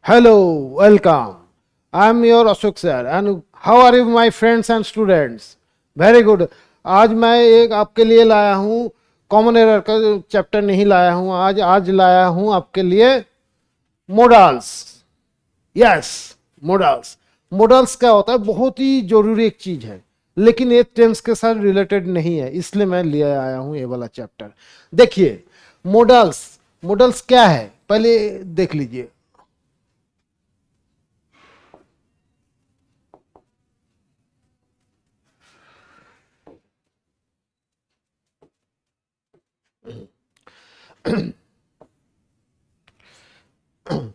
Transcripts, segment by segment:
Hello, welcome. I am your Ashok sir and how are you my friends and students? Very good. आज मैं एक आपके लिए लाया हूँ कॉमन एरर का चैप्टर नहीं लाया हूँ आज लाया हूँ आपके लिए मोडल्स। Yes, models. मोडल्स क्या होता है? बहुत ही जरूरी एक चीज है, लेकिन ये टेंस के साथ रिलेटेड नहीं है, इसलिए मैं लिए आया हूँ ये वाला चैप्टर। देखिए मोडल्स, मोडल्स क्या है पहले देख लीजिए।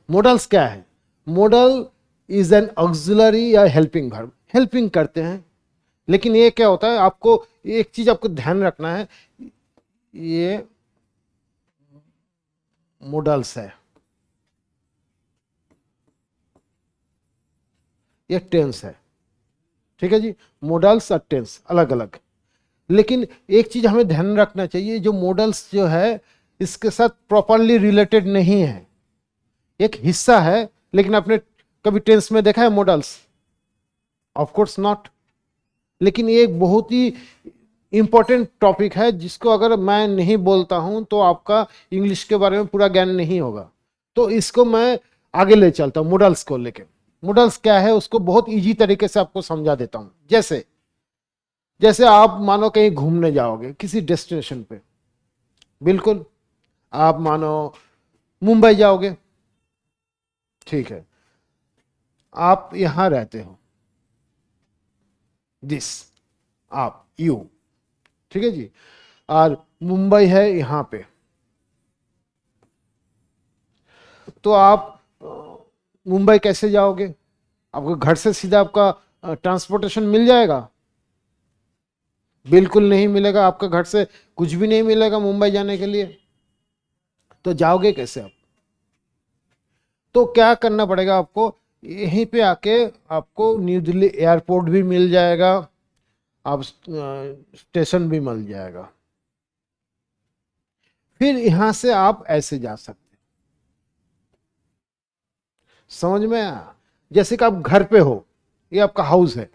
मोडल्स क्या है? मोडल इज एन ऑक्सिलरी या हेल्पिंग वर्ब, हेल्पिंग करते हैं। लेकिन ये क्या होता है, आपको एक चीज आपको ध्यान रखना है, ये मोडल्स है, ये टेंस है। ठीक है जी, मोडल्स और टेंस अलग अलग। लेकिन एक चीज हमें ध्यान रखना चाहिए, जो मोडल्स जो है इसके साथ प्रॉपरली रिलेटेड नहीं है, एक हिस्सा है। लेकिन आपने कभी टेंस में देखा है मोडल्स? Of course not. लेकिन ये एक बहुत ही इंपॉर्टेंट टॉपिक है, जिसको अगर मैं नहीं बोलता हूं तो आपका इंग्लिश के बारे में पूरा ज्ञान नहीं होगा। तो इसको मैं आगे ले चलता हूं, मोडल्स को लेके। मोडल्स क्या है उसको बहुत इजी तरीके से आपको समझा देता हूं। जैसे जैसे आप मानो कहीं घूमने जाओगे किसी डेस्टिनेशन पे, बिल्कुल आप मानो मुंबई जाओगे, ठीक है, आप यहां रहते हो, दिस आप यू, ठीक है जी, और मुंबई है यहां पे। तो आप मुंबई कैसे जाओगे? आपको घर से सीधा आपका ट्रांसपोर्टेशन मिल जाएगा? बिल्कुल नहीं मिलेगा, आपका घर से कुछ भी नहीं मिलेगा मुंबई जाने के लिए। तो जाओगे कैसे आप? तो क्या करना पड़ेगा आपको, यहीं पे आके आपको न्यू दिल्ली एयरपोर्ट भी मिल जाएगा, आप स्टेशन भी मिल जाएगा। फिर यहां से आप ऐसे जा सकते हैं। समझ में आया? जैसे कि आप घर पे हो, ये आपका हाउस है,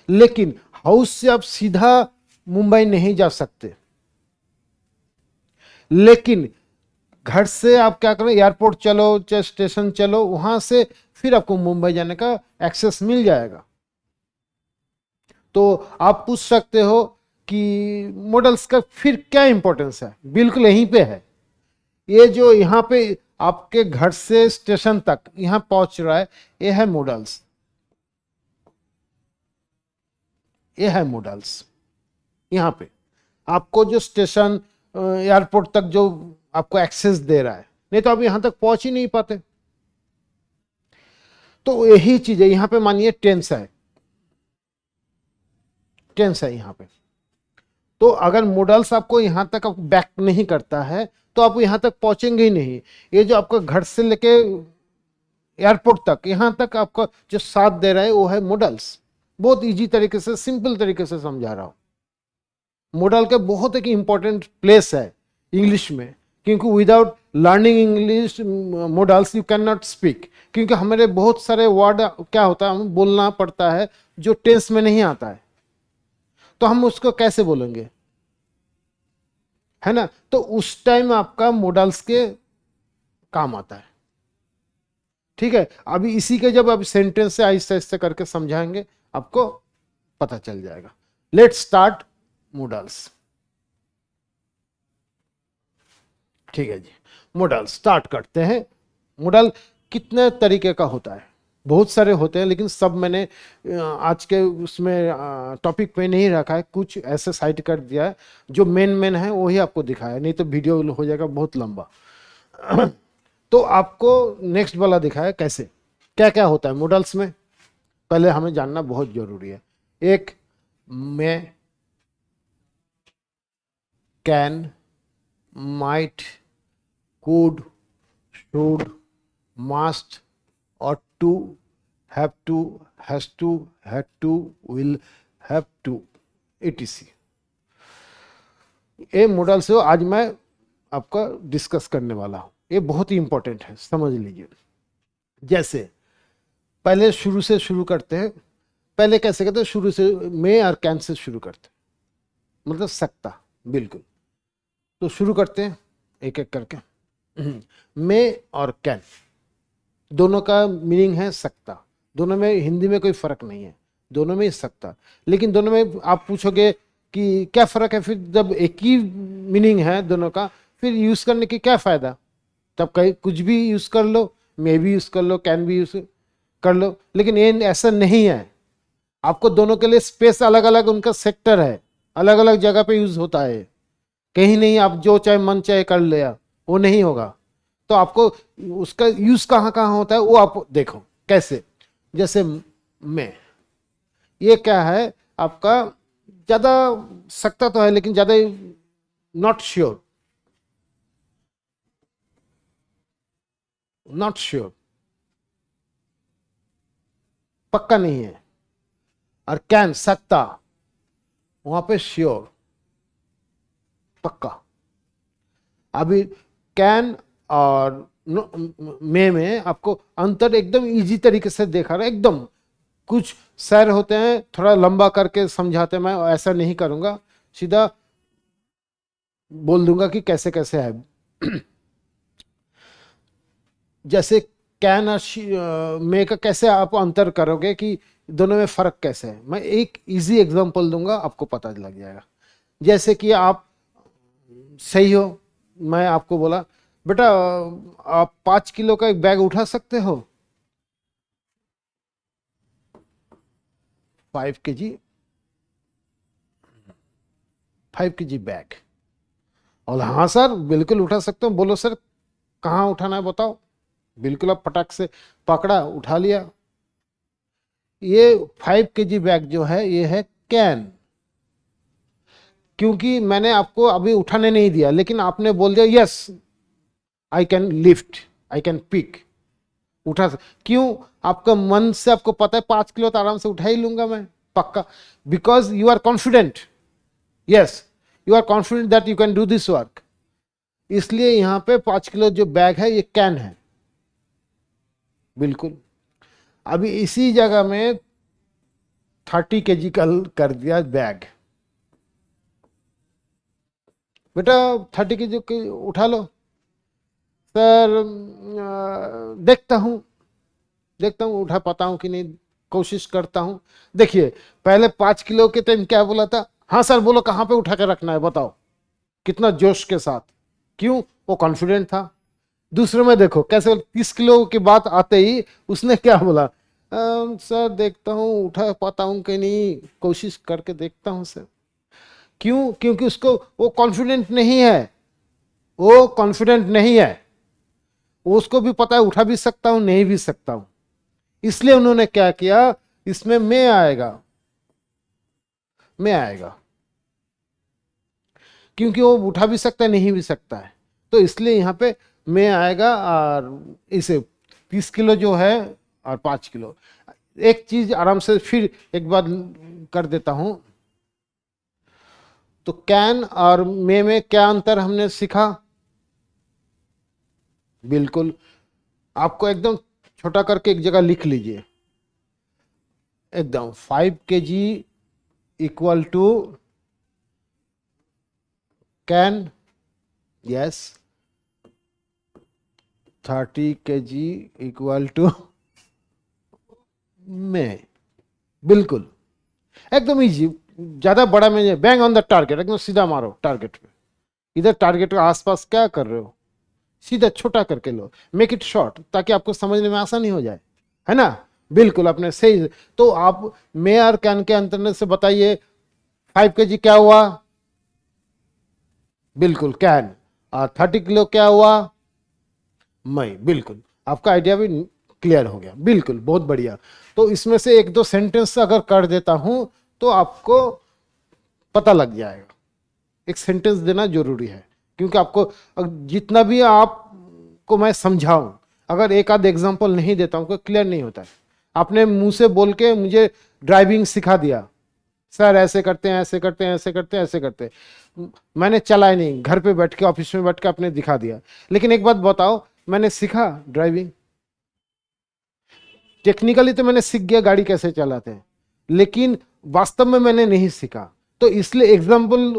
लेकिन हाउस से आप सीधा मुंबई नहीं जा सकते। लेकिन घर से आप क्या करें, एयरपोर्ट चलो चाहे स्टेशन चलो, वहां से फिर आपको मुंबई जाने का एक्सेस मिल जाएगा। तो आप पूछ सकते हो कि मॉडल्स का फिर क्या इंपॉर्टेंस है? बिल्कुल यहीं पे है। ये जो यहाँ पे आपके घर से स्टेशन तक यहां पहुंच रहा है, ये है मॉडल्स, ये है मॉडल्स। यहाँ पे आपको जो स्टेशन एयरपोर्ट तक जो आपको एक्सेस दे रहा है, नहीं तो आप यहां तक पहुंच ही नहीं पाते। तो यही चीज है यहां पे। मानिए टेंस है, टेंस है यहाँ पे। तो अगर मॉडल्स आपको यहां तक बैक नहीं करता है तो आप यहां तक पहुंचेंगे ही नहीं। ये जो आपका घर से लेके एयरपोर्ट तक यहां तक आपका जो साथ दे रहा है वो है मॉडल्स। बहुत इजी तरीके से, सिंपल तरीके से समझा रहा हूं। मॉडल का बहुत एक इंपॉर्टेंट प्लेस है इंग्लिश में, क्योंकि without learning English models you can not speak. क्योंकि हमारे बहुत सारे वर्ड क्या होता है, हमें बोलना पड़ता है जो टेंस में नहीं आता है, तो हम उसको कैसे बोलेंगे, है ना? तो उस टाइम आपका मॉडल्स के काम आता है। ठीक है, अभी इसी के जब आप सेंटेंस से आहिस्ते आहिस्ते करके समझाएंगे, आपको पता चल जाएगा। Let's start models. ठीक है जी, मॉडल स्टार्ट करते हैं। मॉडल कितने तरीके का होता है? बहुत सारे होते हैं, लेकिन सब मैंने आज के उसमें टॉपिक पे नहीं रखा है, कुछ ऐसे साइड कर दिया है। जो मेन मेन है वही आपको दिखाया, नहीं तो वीडियो हो जाएगा बहुत लंबा। तो आपको नेक्स्ट वाला दिखाया कैसे क्या क्या होता है मॉडल्स में, पहले हमें जानना बहुत जरूरी है। एक, मैं, can, might, could, should, must, ought to, have to, has to, had to, will have to, etc। ये मॉडल से आज मैं आपका डिस्कस करने वाला हूं। ये बहुत ही इंपॉर्टेंट है, समझ लीजिए। जैसे पहले शुरू से शुरू करते हैं, पहले कैसे करते हैं, शुरू से मे और कैन से शुरू करते हैं, मतलब सकता, बिल्कुल। तो शुरू करते हैं एक एक करके। मे और कैन दोनों का मीनिंग है सकता, दोनों में हिंदी में कोई फर्क नहीं है, दोनों में ही सकता। लेकिन दोनों में आप पूछोगे कि क्या फर्क है, फिर जब एक ही मीनिंग है दोनों का, फिर यूज करने की क्या फायदा। तब कहीं कुछ भी यूज कर लो, मे भी यूज कर लो, कैन भी यूज कर लो, लेकिन ये ऐसा नहीं है। आपको दोनों के लिए स्पेस अलग अलग, उनका सेक्टर है, अलग अलग जगह पे यूज होता है। कहीं नहीं आप जो चाहे मन चाहे कर लिया, वो नहीं होगा। तो आपको उसका यूज कहाँ कहाँ होता है वो आप देखो कैसे। जैसे मैं, ये क्या है आपका, ज्यादा सकता तो है लेकिन ज्यादा नॉट श्योर, नॉट श्योर, पक्का नहीं है। और कैन सकता, वहां पे श्योर, पक्का। अभी कैन और में आपको अंतर एकदम इजी तरीके से देखा रहा है, एकदम। कुछ सर होते हैं थोड़ा लंबा करके समझाते हैं, मैं ऐसा नहीं करूंगा, सीधा बोल दूंगा कि कैसे कैसे है। जैसे कैन और मे का कैसे आप अंतर करोगे कि दोनों में फर्क कैसे है, मैं एक इजी एग्जांपल दूंगा, आपको पता लग जाएगा। जैसे कि आप सही हो, मैं आपको बोला बेटा आप 5 किलो का एक बैग उठा सकते हो, 5 kg, 5 kg बैग। और हाँ सर बिल्कुल उठा सकते हो। बोलो सर कहाँ उठाना है बताओ, बिल्कुल आप फटाक से पकड़ा उठा लिया। ये 5 kg बैग जो है ये है कैन, क्योंकि मैंने आपको अभी उठाने नहीं दिया, लेकिन आपने बोल दिया yes I can lift, I can pick, उठा। क्यों, आपका मन से आपको पता है 5 किलो तो आराम से उठा ही लूंगा मैं, पक्का। Because you are confident, yes you are confident that you can do this work. इसलिए यहां पे 5 किलो जो बैग है ये कैन है, बिल्कुल। अभी इसी जगह में 30 kg कर दिया बैग, बेटा 30 kg उठा लो। सर देखता हूं उठा पाता हूं कि नहीं, कोशिश करता हूं। देखिए पहले 5 किलो के टाइम क्या बोला था, हाँ सर बोलो कहां पे उठा के रखना है बताओ, कितना जोश के साथ। क्यों, वो कॉन्फिडेंट था। दूसरे में देखो कैसे 30 किलो की बात आते ही उसने क्या बोला, सर देखता हूं उठा पाता हूं कि नहीं, कोशिश करके देखता हूं सर। क्यों, क्योंकि उसको वो कॉन्फिडेंट नहीं है, वो कॉन्फिडेंट नहीं है, उसको भी पता है उठा भी सकता हूं नहीं भी सकता हूं। इसलिए उन्होंने क्या किया, इसमें मैं आएगा, मैं आएगा, क्योंकि वो उठा भी सकता है नहीं भी सकता है, तो इसलिए यहां पे मैं आएगा। और इसे 30 किलो जो है और 5 किलो। एक चीज आराम से फिर एक बार कर देता हूं। तो कैन और मे में क्या अंतर हमने सीखा, बिल्कुल। आपको एकदम छोटा करके एक जगह लिख लीजिए, एकदम 5 kg equal to can, yes 30 kg equal to में, बिल्कुल एकदम इजी। ज्यादा बड़ा में बैंग ऑन द टारगेट, एकदम सीधा मारो टारगेट पे। इधर टारगेट के आसपास क्या कर रहे हो, सीधा छोटा करके लो, मेक इट शॉर्ट, ताकि आपको समझने में आसानी हो जाए, है ना। बिल्कुल आपने सही। तो आप मे और कैन के अंतर से बताइए 5 kg क्या हुआ, बिल्कुल कैन। और 30 किलो क्या हुआ, मई, बिल्कुल। आपका आइडिया भी क्लियर हो गया, बिल्कुल बहुत बढ़िया। तो इसमें से एक दो सेंटेंस अगर कर देता हूं तो आपको पता लग जाएगा। एक सेंटेंस देना जरूरी है, क्योंकि आपको जितना भी आपको मैं समझाऊं, अगर एक आध एग्जांपल नहीं देता हूं तो क्लियर नहीं होता है। आपने मुंह से बोल के मुझे ड्राइविंग सिखा दिया, सर ऐसे करते हैं, ऐसे करते हैं, ऐसे करते हैं, ऐसे करते हैं। मैंने चलाया नहीं, घर पे बैठ के ऑफिस में बैठ के अपने दिखा दिया। लेकिन एक बात बताओ, मैंने सीखा ड्राइविंग, टेक्निकली तो मैंने सीख गया गाड़ी कैसे चलाते हैं, लेकिन वास्तव में मैंने नहीं सीखा। तो इसलिए एग्जाम्पल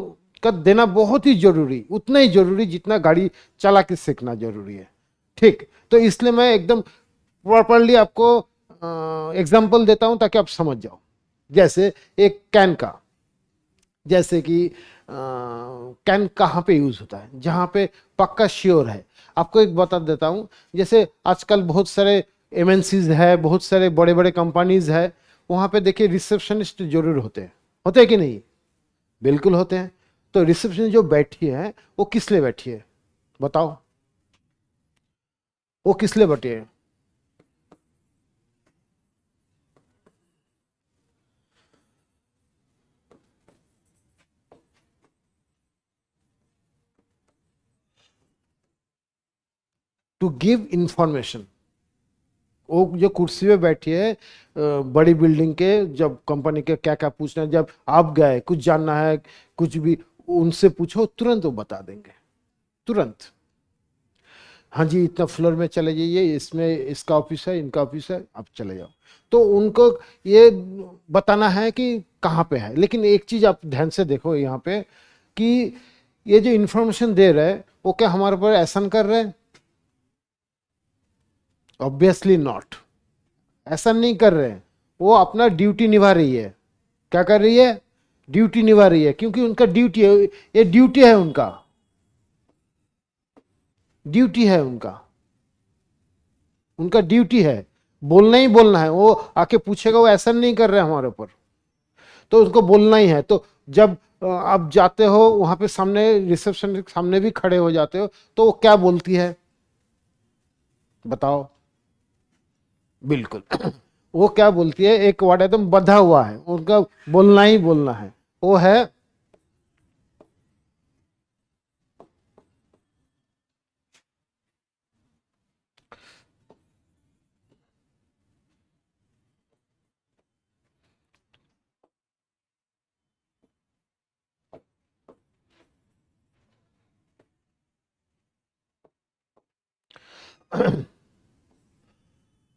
का देना बहुत ही जरूरी, उतना ही जरूरी जितना गाड़ी चला के सीखना जरूरी है। ठीक, तो इसलिए मैं एकदम प्रॉपरली आपको एग्जाम्पल देता हूं ताकि आप समझ जाओ। जैसे एक कैन का, जैसे कि कैन कहाँ पे यूज होता है, जहाँ पे पक्का श्योर है। आपको एक बता देता हूँ, जैसे आजकल बहुत सारे एमएनसीज है, बहुत सारे बड़े बड़े कंपनीज है, वहाँ पे देखिए रिसेप्शनिस्ट जरूर होते हैं कि नहीं? बिल्कुल होते हैं। तो रिसेप्शन जो बैठी है वो किस लिए बैठी है बताओ? वो किस लिए बैठी है? To give information. वो जो कुर्सी पे बैठी है बड़ी बिल्डिंग के, जब कंपनी के क्या क्या पूछना है, जब आप गए कुछ जानना है, कुछ भी उनसे पूछो, तुरंत वो बता देंगे, तुरंत। हाँ जी, इतना फ्लोर में चले जाइए, इसमें इसका ऑफिस है, इनका ऑफिस है, आप चले जाओ। तो उनको ये बताना है कि कहाँ पे है। लेकिन एक चीज आप ध्यान से देखो यहाँ पे, कि ये जो इंफॉर्मेशन दे रहे हैं वो क्या हमारे ऊपर एहसान कर रहे हैं? ऑब्वियसली नॉट, ऐसा नहीं कर रहे हैं। वो अपना ड्यूटी निभा रही है। क्या कर रही है? ड्यूटी निभा रही है, क्योंकि उनका ड्यूटी है, ये ड्यूटी है उनका, ड्यूटी है उनका, उनका ड्यूटी है, बोलना ही बोलना है। वो आके पूछेगा, वो ऐसा नहीं कर रहे हैं हमारे ऊपर, तो उनको बोलना ही है। तो जब आप जाते हो वहां पे, सामने रिसेप्शन के सामने भी खड़े हो जाते हो, तो वो क्या बोलती है बताओ? बिल्कुल वो क्या बोलती है, एक वर्ड एकदम बंधा हुआ है, उनका बोलना ही बोलना है, वो है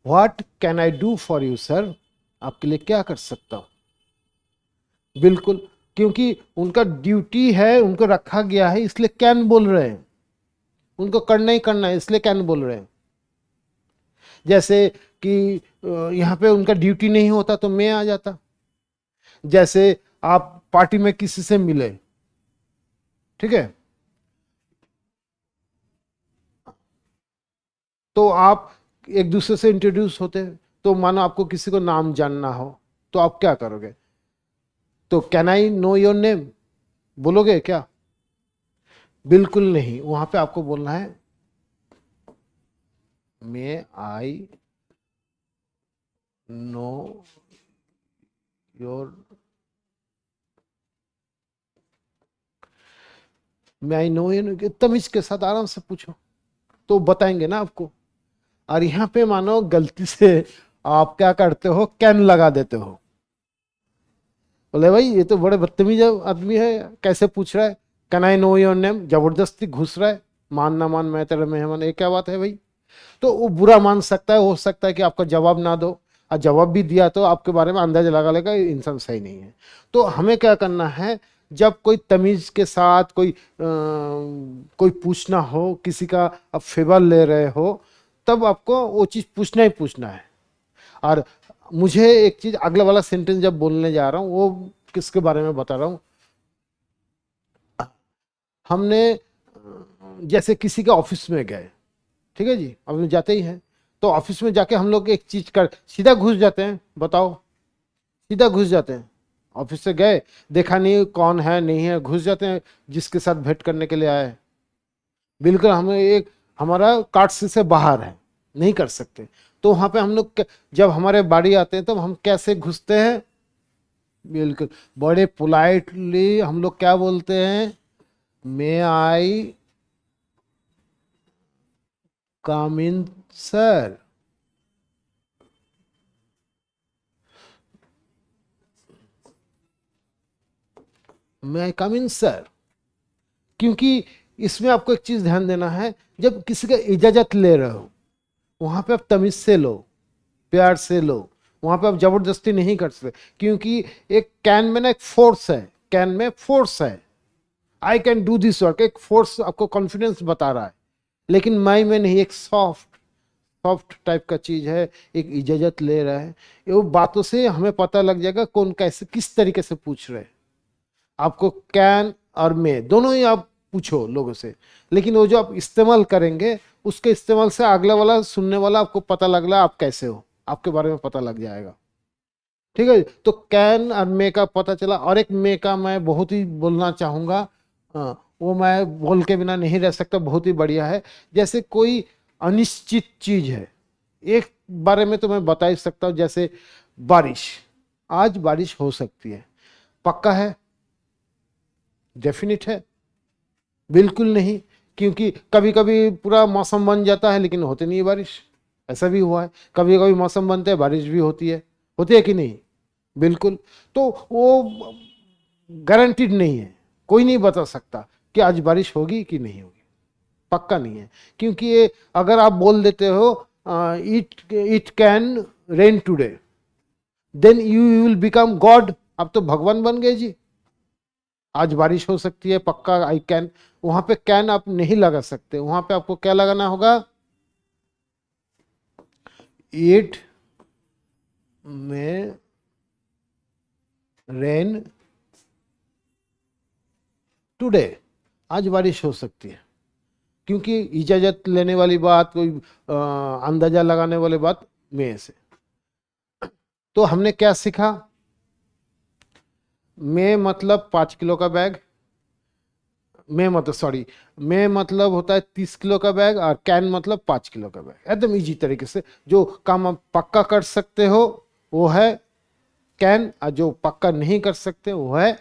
what can I do for you sir, आपके लिए क्या कर सकता हूं? बिल्कुल, क्योंकि उनका ड्यूटी है, उनको रखा गया है, इसलिए कैन बोल रहे हैं। उनको करना ही करना है, इसलिए कैन बोल रहे हैं। जैसे कि यहाँ पे उनका ड्यूटी नहीं होता तो मैं आ जाता। जैसे आप पार्टी में किसी से मिले, ठीक है, तो आप एक दूसरे से इंट्रोड्यूस होते हैं, तो मानो आपको किसी को नाम जानना हो, तो आप क्या करोगे? तो can I know your name बोलोगे क्या? बिल्कुल नहीं, वहां पे आपको बोलना है may I know your, may I know your, तमीज के साथ आराम से पूछो, तो बताएंगे ना आपको। और यहाँ पे मानो गलती से आप क्या करते हो, कैन लगा देते हो। बोले भाई ये तो बड़े बदतमीज आदमी है, कैसे पूछ रहा है can I know your name, जबरदस्ती घुस रहा है, मान ना मान मैं तेरा मेहमान, ये क्या बात है भाई? तो वो बुरा मान सकता है, हो सकता है कि आपका जवाब ना दो, और जवाब भी दिया तो आपके बारे में अंदाजा लगा लेगा ये इंसान सही नहीं है। तो हमें क्या करना है, जब कोई तमीज के साथ कोई पूछना हो, किसी का आप फेवर ले रहे हो, तब आपको वो चीज पूछना ही पूछना है। और मुझे एक चीज, अगला वाला सेंटेंस जब बोलने जा रहा हूँ वो किसके बारे में बता रहा हूँ। हमने जैसे किसी के ऑफिस में गए, ठीक है जी, अब हम जाते ही हैं, तो ऑफिस में जाके हम लोग एक चीज कर सीधा घुस जाते हैं, बताओ? सीधा घुस जाते हैं। ऑफिस से गए, देखा नहीं कौन है नहीं है, घुस जाते हैं जिसके साथ भेंट करने के लिए आए। बिल्कुल, हमें एक हमारा कार्ड से बाहर है, नहीं कर सकते। तो वहां पे हम लोग जब हमारे बारी आते हैं, तो हम कैसे घुसते हैं? बिल्कुल, बड़े पोलाइटली हम लोग क्या बोलते हैं, मे आई कम इन सर। मे आई कम इन सर? क्योंकि इसमें आपको एक चीज ध्यान देना है, जब किसी का इजाजत ले रहे हो वहां पे आप तमीज से लो, प्यार से लो, वहां पे आप जबरदस्ती नहीं कर सकते। क्योंकि एक कैन में ना एक फोर्स है, कैन में फोर्स है, I can do this work, एक फोर्स आपको कॉन्फिडेंस बता रहा है। लेकिन माई में नहीं, एक सॉफ्ट सॉफ्ट टाइप का चीज है, एक इजाजत ले रहा है। वो बातों से हमें पता लग जाएगा कौन कैसे किस तरीके से पूछ रहे हैं। आपको कैन और मे दोनों ही आप पूछो लोगों से, लेकिन वो जो आप इस्तेमाल करेंगे उसके इस्तेमाल से अगला वाला सुनने वाला आपको पता लग रहा है आप कैसे हो, आपके बारे में पता लग जाएगा। ठीक है, तो कैन और मे का पता चला। और एक मे का मैं बहुत ही बोलना चाहूंगा, वो मैं बोल के बिना नहीं रह सकता, बहुत ही बढ़िया है। जैसे कोई अनिश्चित चीज है, एक बारे में तो मैं बता ही सकता हूं, जैसे बारिश, आज बारिश हो सकती है, पक्का है? डेफिनिट है? बिल्कुल नहीं, क्योंकि कभी कभी पूरा मौसम बन जाता है लेकिन होती नहीं है बारिश, ऐसा भी हुआ है। कभी कभी मौसम बनते हैं बारिश भी होती है कि नहीं? बिल्कुल। तो वो गारंटीड नहीं है, कोई नहीं बता सकता कि आज बारिश होगी कि नहीं होगी, पक्का नहीं है। क्योंकि ये अगर आप बोल देते हो it can rain today, then you will become god, अब तो भगवान बन गए जी। आज बारिश हो सकती है, पक्का आई कैन, वहां पे कैन आप नहीं लगा सकते, वहां पे आपको क्या लगाना होगा? इट में रेन टुडे, आज बारिश हो सकती है। क्योंकि इजाजत लेने वाली बात, कोई अंदाजा लगाने वाली बात में से। तो हमने क्या सीखा? में मतलब 5 किलो का बैग, में मतलब होता है 30 किलो का बैग, और कैन मतलब 5 किलो का बैग। एकदम इजी तरीके से जो काम आप पक्का कर सकते हो वो है कैन, और जो पक्का नहीं कर सकते वो है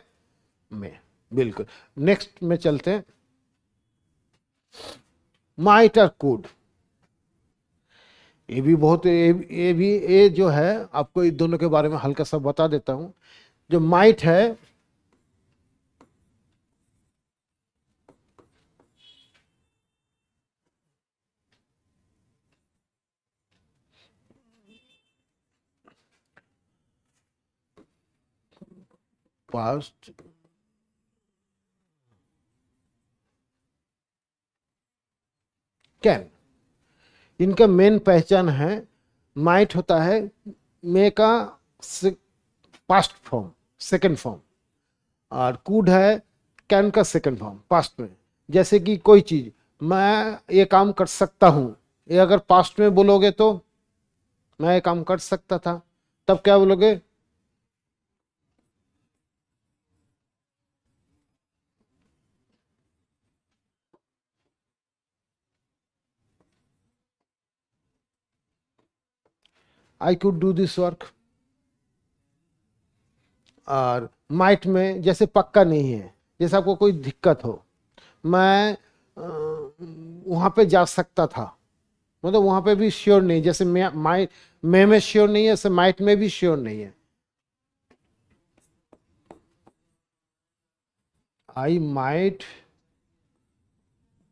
में। बिल्कुल। नेक्स्ट में चलते हैं, माइट और कुड। ये भी बहुत, ये भी, ये जो है आपको इन दोनों के बारे में हल्का सा बता देता हूं। जो माइट है, पास्ट, कैन, इनका मेन पहचान है। माइट होता है मे का पास्ट फॉर्म, सेकंड फॉर्म, और कूड है कैन का सेकंड फॉर्म, पास्ट में। जैसे कि कोई चीज, मैं ये काम कर सकता हूं, ये अगर पास्ट में बोलोगे तो मैं ये काम कर सकता था, तब क्या बोलोगे? I could do this work. और माइट में जैसे पक्का नहीं है, जैसे आपको कोई दिक्कत हो, मैं वहां पे जा सकता था, मतलब वहां पे भी श्योर नहीं, जैसे माइट में श्योर नहीं है, ऐसे माइट में भी श्योर नहीं है। आई माइट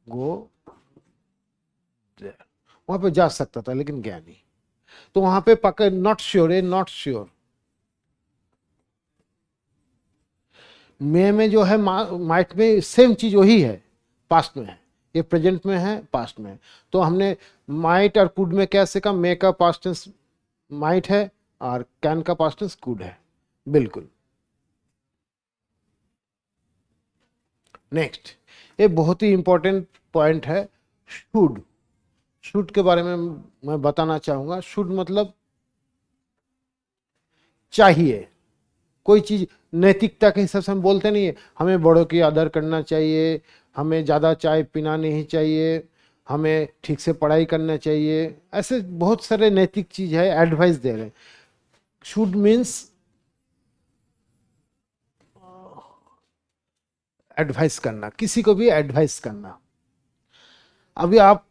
गो, वहां पे जा सकता था लेकिन गया नहीं, तो वहां पे पक्का नॉट श्योर है, नॉट श्योर। में जो है माइट में सेम चीज वही है, पास्ट में है, ये प्रेजेंट में है, पास्ट में है। तो हमने माइट और कुड में क्या सीखा? मे का पास्ट टेंस माइट है और कैन का पास्ट टेंस कुड है। बिल्कुल। नेक्स्ट, ये बहुत ही इंपॉर्टेंट पॉइंट है, शुड। शुड के बारे में मैं बताना चाहूंगा। शुड मतलब चाहिए, कोई चीज नैतिकता के हिसाब से हम बोलते नहीं है, हमें बड़ों की आदर करना चाहिए, हमें ज़्यादा चाय पीना नहीं चाहिए, हमें ठीक से पढ़ाई करना चाहिए, ऐसे बहुत सारे नैतिक चीज है, एडवाइस दे रहे हैं। शुड मीन्स एडवाइस करना, किसी को भी एडवाइस करना। अभी आप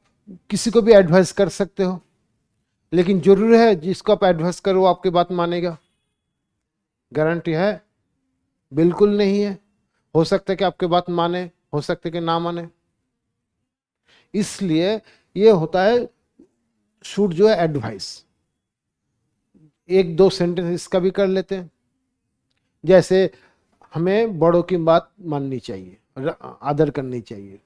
किसी को भी एडवाइस कर सकते हो, लेकिन जरूरी है जिसको आप एडवाइस करो वो आपकी बात मानेगा? गारंटी है? बिल्कुल नहीं है। हो सकता है कि आपके बात माने, हो सकता है कि ना माने। इसलिए ये होता है शूट जो है एडवाइस। एक दो सेंटेंस इसका भी कर लेते हैं। जैसे हमें बड़ों की बात माननी चाहिए, आदर करनी चाहिए।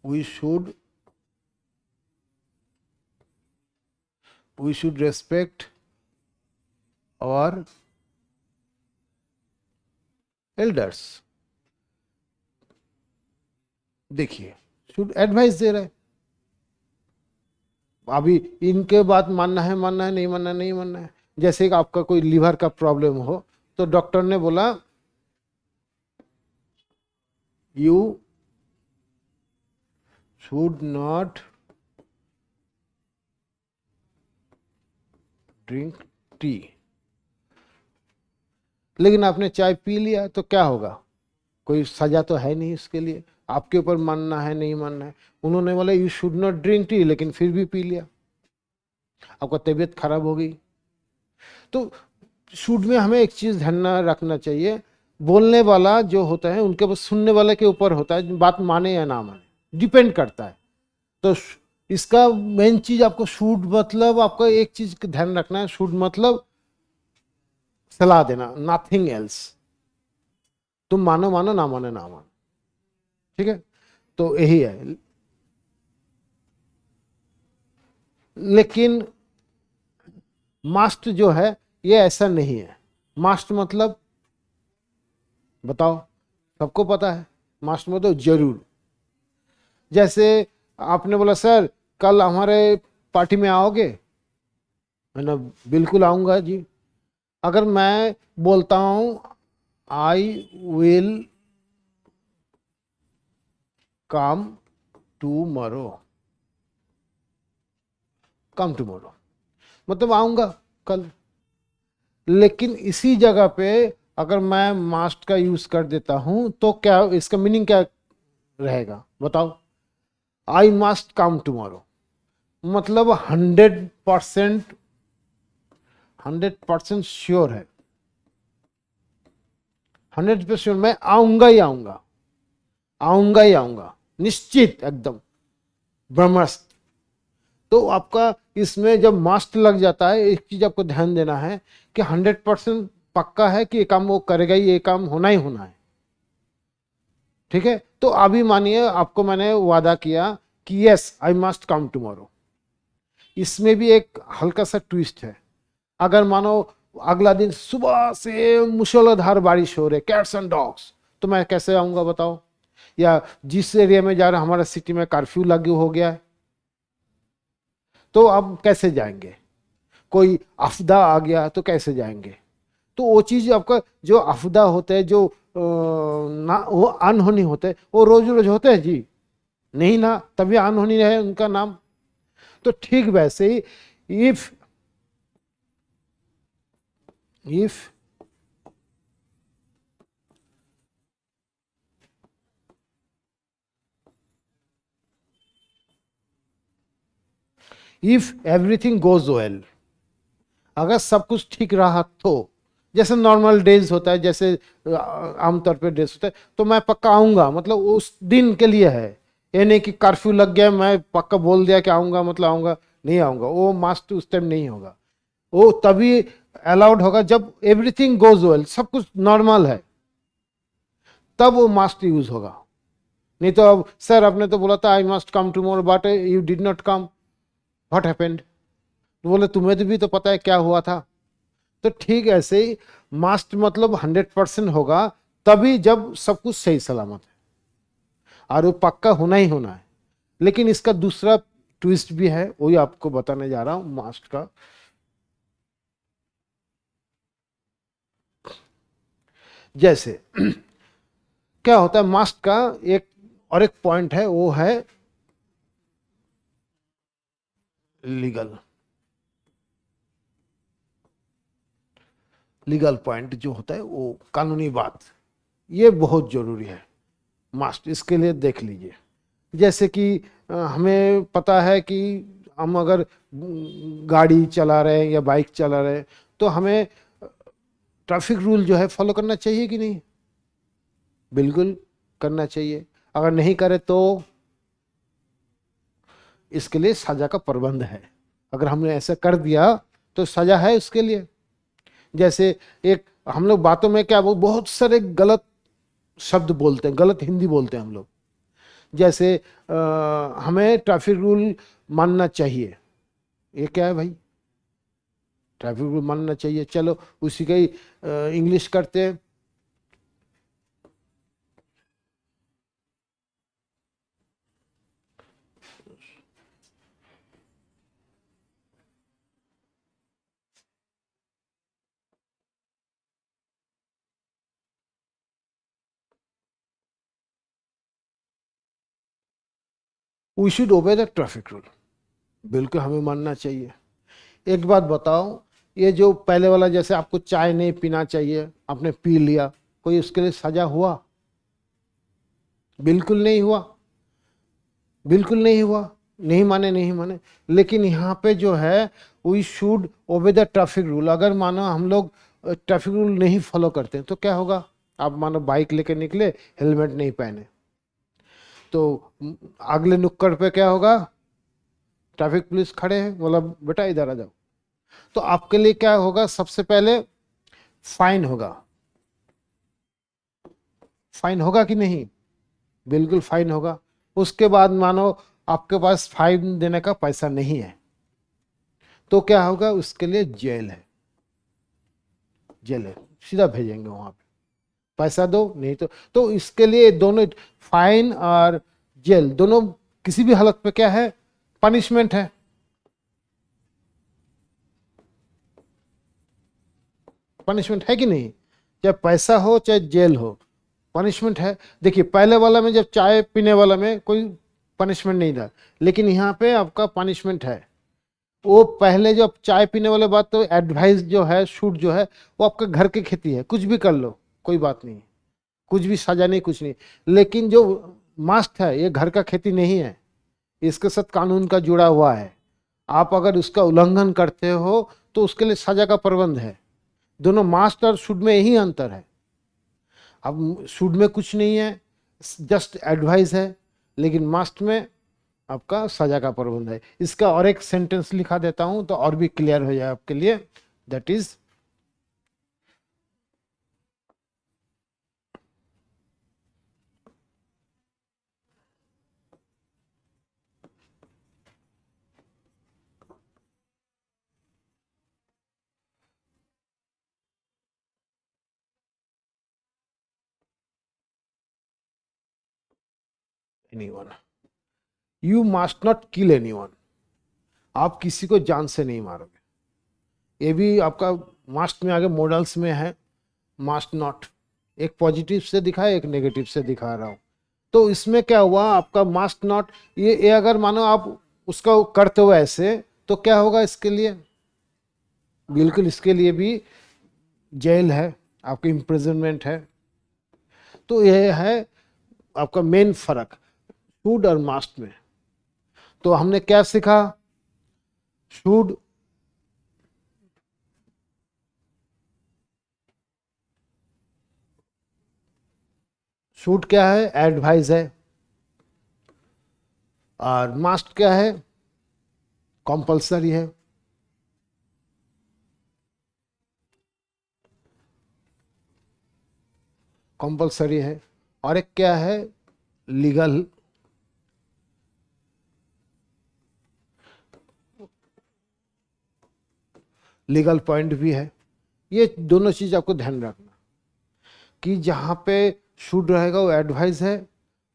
we should we should respect our elders। देखिए शुड एडवाइस दे रहे हैं। अभी इनके बात मानना है, मानना है, नहीं मानना है, नहीं मानना है। जैसे कि आपका कोई लीवर का प्रॉब्लम हो तो डॉक्टर ने बोला you should not drink tea, लेकिन आपने चाय पी लिया तो क्या होगा? कोई सजा तो है नहीं इसके लिए, आपके ऊपर मानना है नहीं मानना है। उन्होंने बोला you should not drink tea, लेकिन फिर भी पी लिया, आपका तबीयत खराब हो गई। तो शुड में हमें एक चीज ध्यान रखना चाहिए, बोलने वाला जो होता है उनके पास सुनने वाले के ऊपर होता है, बात माने या ना माने, डिपेंड करता है। तो इसका मेन चीज आपको शुड मतलब आपको एक चीज का ध्यान रखना है, शुड मतलब सलाह देना, नथिंग एल्स। तुम मानो मानो, ना मानो ना मानो, ठीक है। तो यही है। लेकिन मास्ट जो है ये ऐसा नहीं है। मास्ट मतलब बताओ, सबको पता है मास्ट मतलब जरूर। जैसे आपने बोला सर कल हमारे पार्टी में आओगे, है ना, बिल्कुल आऊंगा जी। अगर मैं बोलता हूं I will come tomorrow, come tomorrow मतलब आऊंगा कल। लेकिन इसी जगह पे अगर मैं मास्ट का यूज कर देता हूं तो क्या इसका मीनिंग क्या रहेगा बताओ? आई मस्ट कम टूमोरो मतलब 100% श्योर है, 100% श्योर मैं आऊंगा ही आऊंगा, आऊंगा ही आऊंगा, निश्चित एकदम ब्रह्मस्त्र। तो आपका इसमें जब मास्ट लग जाता है, एक चीज आपको ध्यान देना है कि 100% पक्का है कि ये काम वो करेगा ही, ये काम होना ही होना है, ठीक है। तो अभी मानिए आपको मैंने वादा किया कि yes I must come tomorrow. इसमें भी एक हल्का सा ट्विस्ट है। अगर मानो अगला दिन सुबह से मूसलाधार बारिश हो रही, कैट्स एंड डॉग्स, तो मैं कैसे आऊंगा बताओ? या जिस एरिया में जा रहा हमारा सिटी में कर्फ्यू लागू हो गया है, तो अब कैसे जाएंगे? कोई आपदा आ गया तो कैसे जाएंगे? तो वो चीज आपका जो आपदा होते हैं, जो ना वो अनहोनी होते हैं, वो रोज रोज होते हैं जी नहीं ना, तभी अनहोनी है उनका नाम। तो ठीक वैसे ही if if if everything goes well, अगर सब कुछ ठीक रहा तो जैसे नॉर्मल डेज होता है, जैसे आमतौर पे डेज होता है, तो मैं पक्का आऊंगा, मतलब उस दिन के लिए है। ये नहीं कि कर्फ्यू लग गया मैं पक्का बोल दिया कि आऊंगा मतलब आऊंगा, नहीं आऊंगा, वो मास्ट उस टाइम नहीं होगा। वो तभी अलाउड होगा जब एवरीथिंग गोज वेल, सब कुछ नॉर्मल है, तब वो मास्ट यूज होगा। नहीं तो अब सर आपने तो बोला था I must come tomorrow but you did not come, what happened? तो बोले तुम्हें तो भी तो पता है क्या हुआ था। तो ठीक ऐसे ही मास्ट मतलब 100% होगा तभी जब सब कुछ सही सलामत है, और वो पक्का होना ही होना है। लेकिन इसका दूसरा ट्विस्ट भी है, वही आपको बताने जा रहा हूं मास्ट का। जैसे क्या होता है मास्ट का एक और एक पॉइंट है, वो है लीगल। लीगल पॉइंट जो होता है वो कानूनी बात, ये बहुत जरूरी है मास्ट। इसके लिए देख लीजिए, जैसे कि हमें पता है कि हम अगर गाड़ी चला रहे हैं या बाइक चला रहे हैं तो हमें ट्रैफिक रूल जो है फॉलो करना चाहिए कि नहीं? बिल्कुल करना चाहिए। अगर नहीं करे तो इसके लिए सजा का प्रबंध है। अगर हमने ऐसा कर दिया तो सजा है उसके लिए। जैसे एक हम लोग बातों में क्या वो बहुत सारे गलत शब्द बोलते हैं, गलत हिंदी बोलते हैं हम लोग। जैसे हमें ट्रैफिक रूल मानना चाहिए, ये क्या है भाई? ट्रैफिक रूल मानना चाहिए, चलो उसी का ही इंग्लिश करते हैं। We should obey the traffic rule, बिल्कुल हमें मानना चाहिए। एक बात बताओ, ये जो पहले वाला जैसे आपको चाय नहीं पीना चाहिए, आपने पी लिया, कोई उसके लिए सजा हुआ? बिल्कुल नहीं हुआ, बिल्कुल नहीं हुआ। नहीं माने, नहीं माने। लेकिन यहाँ पे जो है we should obey the traffic rule. अगर मानो हम लोग ट्रैफिक रूल नहीं फॉलो करते हैं तो क्या होगा? आप मानो बाइक लेके निकले, हेलमेट नहीं पहने, तो अगले नुक्कड़ पे क्या होगा? ट्रैफिक पुलिस खड़े हैं, बोला बेटा इधर आ जाओ। तो आपके लिए क्या होगा? सबसे पहले फाइन होगा। फाइन होगा कि नहीं? बिल्कुल फाइन होगा। उसके बाद मानो आपके पास फाइन देने का पैसा नहीं है, तो क्या होगा? उसके लिए जेल है, जेल है, सीधा भेजेंगे वहां पे। पैसा दो, नहीं तो इसके लिए दोनों, फाइन और जेल दोनों किसी भी हालत पे क्या है? पनिशमेंट है। पनिशमेंट है कि नहीं? चाहे पैसा हो चाहे जेल हो, पनिशमेंट है। देखिए पहले वाला में जब चाय पीने वाला में कोई पनिशमेंट नहीं था, लेकिन यहाँ पे आपका पनिशमेंट है। वो पहले जब चाय पीने वाले बात, तो एडवाइस जो है, छूट जो है, वो आपका घर की खेती है, कुछ भी कर लो कोई बात नहीं, कुछ भी सजा नहीं, कुछ नहीं। लेकिन जो मस्ट है, ये घर का खेती नहीं है, इसके साथ कानून का जुड़ा हुआ है। आप अगर उसका उल्लंघन करते हो तो उसके लिए सजा का प्रबंध है। दोनों मास्ट और शुड में यही अंतर है। अब शुड में कुछ नहीं है, जस्ट एडवाइस है, लेकिन मास्ट में आपका सजा का प्रबंध है। इसका और एक सेंटेंस लिखा देता हूं तो और भी क्लियर हो जाए आपके लिए। That is, anyone, you must not kill anyone. आप किसी को जान से नहीं मारोगे। ये भी आपका मास्ट में आगे मॉडल्स में है, मास्ट नॉट। एक पॉजिटिव से दिखा है, एक नेगेटिव से दिखा रहा हूं। तो इसमें क्या हुआ आपका मास्ट नॉट, ये अगर मानो आप उसका करते हो ऐसे, तो क्या होगा इसके लिए? बिल्कुल इसके लिए भी जेल है, आपकी इम्प्रिजनमेंट है। तो यह है आपका मेन फर्क शुड और मास्ट में। तो हमने क्या सीखा? शुड, शुड क्या है? एडवाइस है। और मास्ट क्या है? कंपल्सरी है। कंपल्सरी है। और एक क्या है? लीगल। लीगल पॉइंट भी है। ये दोनों चीज आपको ध्यान रखना कि जहां पे शुड रहेगा वो एडवाइस है,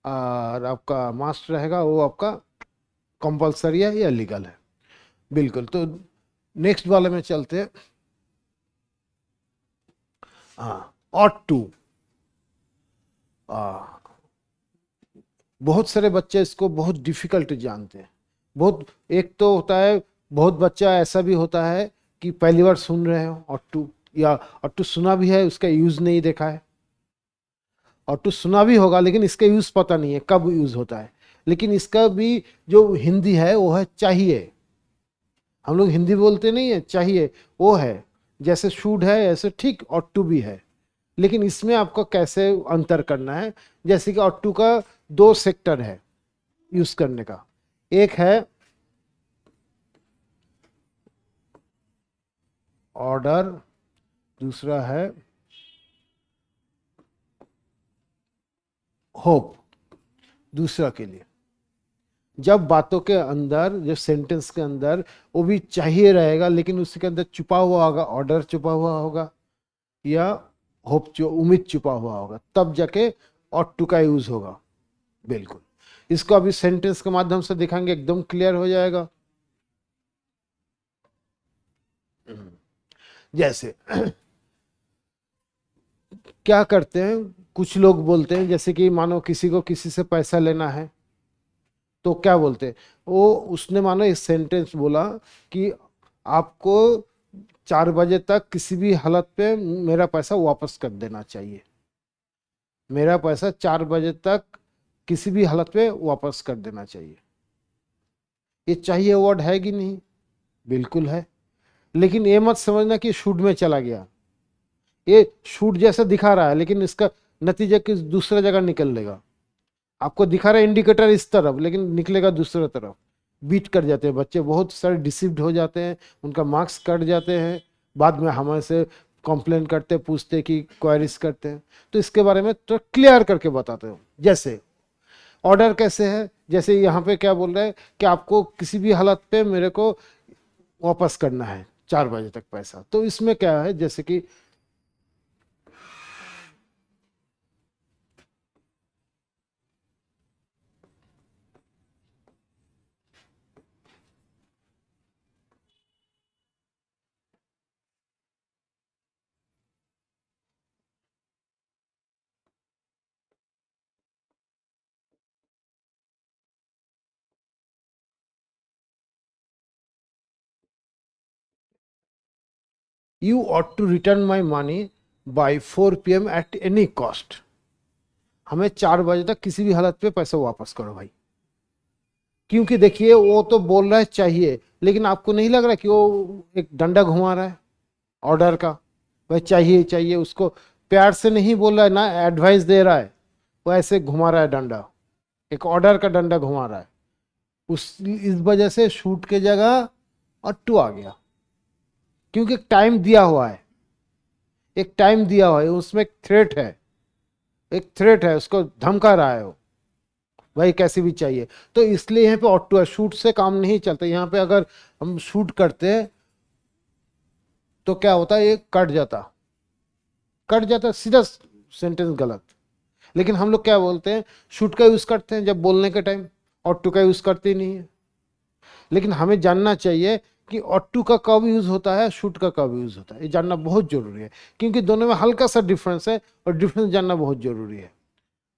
और आपका मास्ट रहेगा वो आपका कंपल्सरी है या लीगल है। बिल्कुल। तो नेक्स्ट वाले में चलते हैं। हाँ, ऑट टू। बहुत सारे बच्चे इसको बहुत डिफिकल्ट जानते हैं। बहुत, एक तो होता है, बहुत बच्चा ऐसा भी होता है कि पहली बार सुन रहे हो ऑट टू, या ऑट टू सुना भी है, उसका यूज नहीं देखा है। ऑट टू सुना भी होगा लेकिन इसका यूज पता नहीं है कब यूज होता है। लेकिन इसका भी जो हिंदी है वो है चाहिए। हम लोग हिंदी बोलते नहीं है, चाहिए वो है। जैसे शुड है ऐसे ठीक ऑट टू भी है, लेकिन इसमें आपको कैसे अंतर करना है। जैसे कि ऑट टू का दो सेक्टर है यूज करने का, एक है ऑर्डर, दूसरा है होप। दूसरा के लिए जब बातों के अंदर, जब सेंटेंस के अंदर वो भी चाहिए रहेगा, लेकिन उसके अंदर छुपा हुआ होगा, ऑर्डर छुपा हुआ होगा या होप उम्मीद छुपा हुआ होगा, तब जाके ऑट टू का यूज होगा। बिल्कुल, इसको अभी सेंटेंस के माध्यम से दिखाएंगे, एकदम क्लियर हो जाएगा। जैसे क्या करते हैं, कुछ लोग बोलते हैं, जैसे कि मानो किसी को किसी से पैसा लेना है, तो क्या बोलते हैं, वो उसने मानो एक सेंटेंस बोला कि आपको 4 बजे तक किसी भी हालत पे मेरा पैसा वापस कर देना चाहिए। मेरा पैसा 4 बजे तक किसी भी हालत पे वापस कर देना चाहिए। ये चाहिए वर्ड है कि नहीं? बिल्कुल है। लेकिन ये मत समझना कि शुड में चला गया, ये शुड जैसा दिखा रहा है, लेकिन इसका नतीजा किस दूसरा जगह निकल लेगा। आपको दिखा रहा है इंडिकेटर इस तरफ, लेकिन निकलेगा दूसरा तरफ। बीट कर जाते हैं बच्चे, बहुत सारे डिसीव्ड हो जाते हैं, उनका मार्क्स कट जाते हैं, बाद में हमारे से कंप्लेन करते, पूछते कि क्वेरीज करते हैं। तो इसके बारे में तो क्लियर करके बताते हो। जैसे ऑर्डर कैसे है, जैसे यहाँ पे क्या बोल रहे हैं कि आपको किसी भी हालत पे मेरे को वापस करना है 4 बजे तक पैसा। तो इसमें क्या है, जैसे कि you ought to return my money by 4 PM at any cost. हमें 4 बजे तक किसी भी हालत पे पैसा वापस करो भाई। क्योंकि देखिए वो तो बोल रहा है चाहिए, लेकिन आपको नहीं लग रहा कि वो एक डंडा घुमा रहा है ऑर्डर का? भाई चाहिए चाहिए, उसको प्यार से नहीं बोल रहा है ना, एडवाइस दे रहा है, वो ऐसे घुमा रहा है डंडा, एक ऑर्डर का डंडा घुमा रहा है। उस इस वजह से शूट के जगह अट्टू आ गया, क्योंकि एक टाइम दिया हुआ है, एक टाइम दिया हुआ है, उसमें एक थ्रेट है, एक थ्रेट है, उसको धमका रहा है वो, भाई कैसे भी चाहिए। तो इसलिए यहाँ पे ऑटो है, शूट से काम नहीं चलता। यहाँ पे अगर हम शूट करते हैं तो क्या होता है, ये कट जाता, कट जाता सीधा, सेंटेंस गलत। लेकिन हम लोग क्या बोलते हैं, शूट का यूज करते हैं जब बोलने के टाइम, ऑटो का यूज करते ही नहीं है। लेकिन हमें जानना चाहिए कि ऑटो का कब यूज होता है, शूट का कब यूज होता है, ये जानना बहुत जरूरी है, क्योंकि दोनों में हल्का सा डिफरेंस है और डिफरेंस जानना बहुत जरूरी है।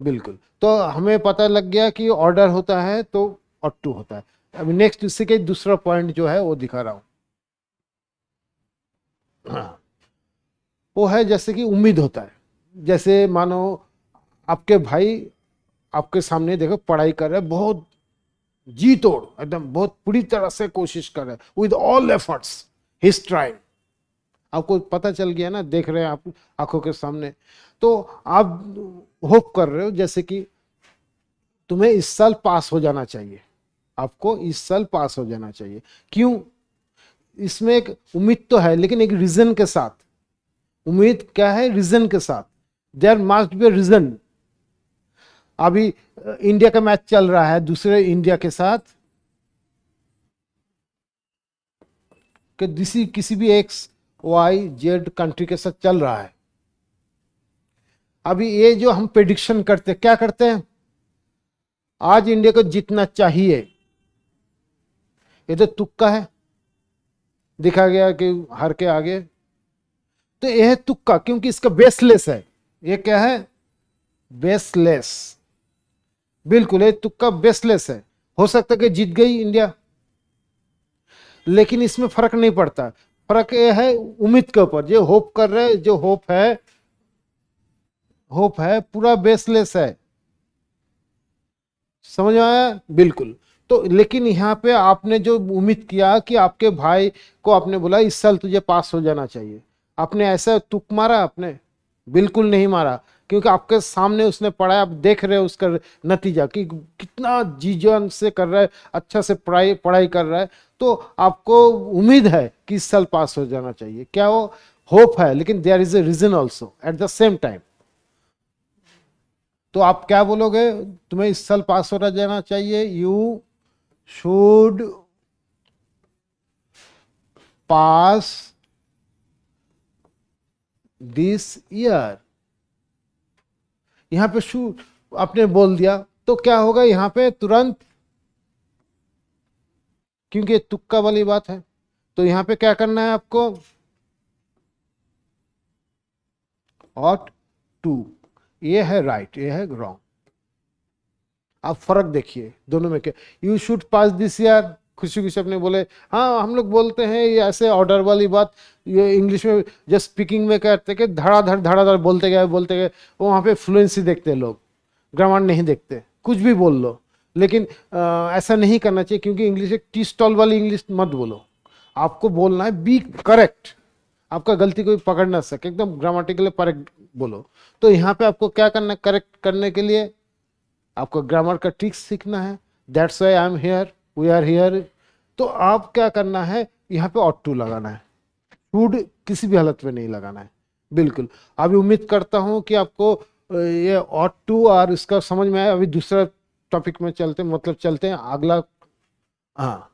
बिल्कुल, तो हमें पता लग गया कि ऑर्डर होता है तो ऑटो होता है। अभी नेक्स्ट इसी के दूसरा पॉइंट जो है वो दिखा रहा हूं। हाँ, वो है जैसे कि उम्मीद होता है। जैसे मानो आपके भाई आपके सामने देखो पढ़ाई कर रहे हैं, बहुत जी तोड़, एकदम बहुत पूरी तरह से कोशिश कर रहे हैं, with all efforts he is trying. आपको पता चल गया ना, देख रहे हैं आप आंखों के सामने। तो आप होप कर रहे हो जैसे कि तुम्हें इस साल पास हो जाना चाहिए, आपको इस साल पास हो जाना चाहिए। क्यों? इसमें एक उम्मीद तो है, लेकिन एक रीजन के साथ। उम्मीद क्या है? रीजन के साथ। There must be reason. अभी इंडिया का मैच चल रहा है दूसरे इंडिया के साथ, कि किसी भी XYZ कंट्री के साथ चल रहा है। अभी ये जो हम प्रेडिक्शन करते क्या करते हैं, आज इंडिया को जीतना चाहिए, ये तो तुक्का है, दिखा गया कि हार के आगे। तो यह है तुक्का, क्योंकि इसका बेसलेस है। ये क्या है? बेसलेस। बिल्कुल, ये तुक्का बेसलेस है। हो सकता है कि जीत गई इंडिया, लेकिन इसमें फर्क नहीं पड़ता। फर्क ये है उम्मीद के ऊपर, जो होप कर रहे, जो होप है पूरा बेसलेस है। समझ में आया? बिल्कुल। तो लेकिन यहाँ पे आपने जो उम्मीद किया कि आपके भाई को आपने बोला इस साल तुझे पास हो जाना चाहिए, आपने ऐसा तुक मारा आपने? बिल्कुल नहीं मारा, क्योंकि आपके सामने उसने पढ़ा है, आप देख रहे हो उसका नतीजा कि कितना जी जान से कर रहा है, अच्छा से पढ़ाई पढ़ाई कर रहा है। तो आपको उम्मीद है कि इस साल पास हो जाना चाहिए, क्या वो होप है, लेकिन there is a reason also at the same time. तो आप क्या बोलोगे? तुम्हें इस साल पास हो जाना चाहिए, you should pass this year. यहां पे शुड आपने बोल दिया तो क्या होगा यहां पे तुरंत, क्योंकि ये तुक्का वाली बात है। तो यहां पे क्या करना है आपको? ऑट टू, ये है राइट, ये है रॉन्ग। आप फर्क देखिए दोनों में क्या। You should pass this year, खुशी खुशी अपने बोले। हाँ, हम लोग बोलते हैं ये ऐसे ऑर्डर वाली बात, ये इंग्लिश में जस्ट स्पीकिंग में कहते हैं कि धड़ाधड़ बोलते गए। वो वहाँ पे फ्लुएंसी देखते हैं लोग, ग्रामर नहीं देखते, कुछ भी बोल लो। लेकिन ऐसा नहीं करना चाहिए, क्योंकि इंग्लिश एक टी स्टॉल वाली इंग्लिश मत बोलो। आपको बोलना है बी करेक्ट, आपका गलती कोई पकड़ ना सके, एकदम ग्रामेटिकली करेक्ट बोलो। तो यहाँ पे आपको क्या करना है? करेक्ट करने के लिए आपको ग्रामर का ट्रिक्स सीखना है। That's why I am here, we are here. तो आप क्या करना है? यहाँ पे ऑट टू लगाना है, शुड किसी भी हालत में नहीं लगाना है, बिल्कुल। अभी उम्मीद करता हूँ कि आपको ये ऑट टू और इसका समझ में आया। अभी दूसरा टॉपिक में चलते, मतलब चलते हैं अगला। हाँ,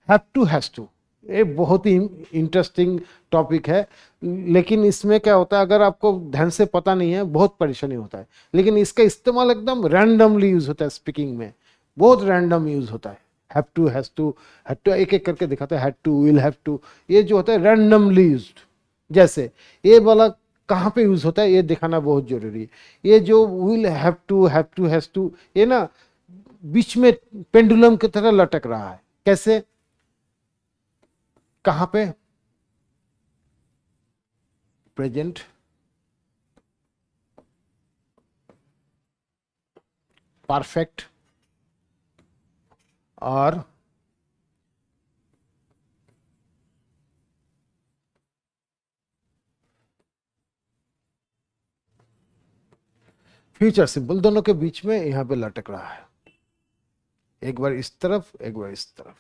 हैव टू, हैज टू, ये बहुत ही इंटरेस्टिंग टॉपिक है। लेकिन इसमें क्या होता है, अगर आपको ढंग से पता नहीं है बहुत परेशानी होता है। लेकिन इसका इस्तेमाल एकदम रैंडमली यूज होता है, स्पीकिंग में बहुत रैंडम यूज होता है। Have to, has to, have to एक एक करके दिखाता है, had to, will have to, ये जो होता है रैंडमली यूज्ड। जैसे ये वाला कहाँ पे यूज होता है ये दिखाना बहुत जरूरी है। ये जो will have to, has to, ये ना बीच में पेंडुलम की तरह लटक रहा है। कैसे? कहां पे? प्रेजेंट परफेक्ट और फ्यूचर सिंपल, दोनों के बीच में यहां पे लटक रहा है। एक बार इस तरफ, एक बार इस तरफ,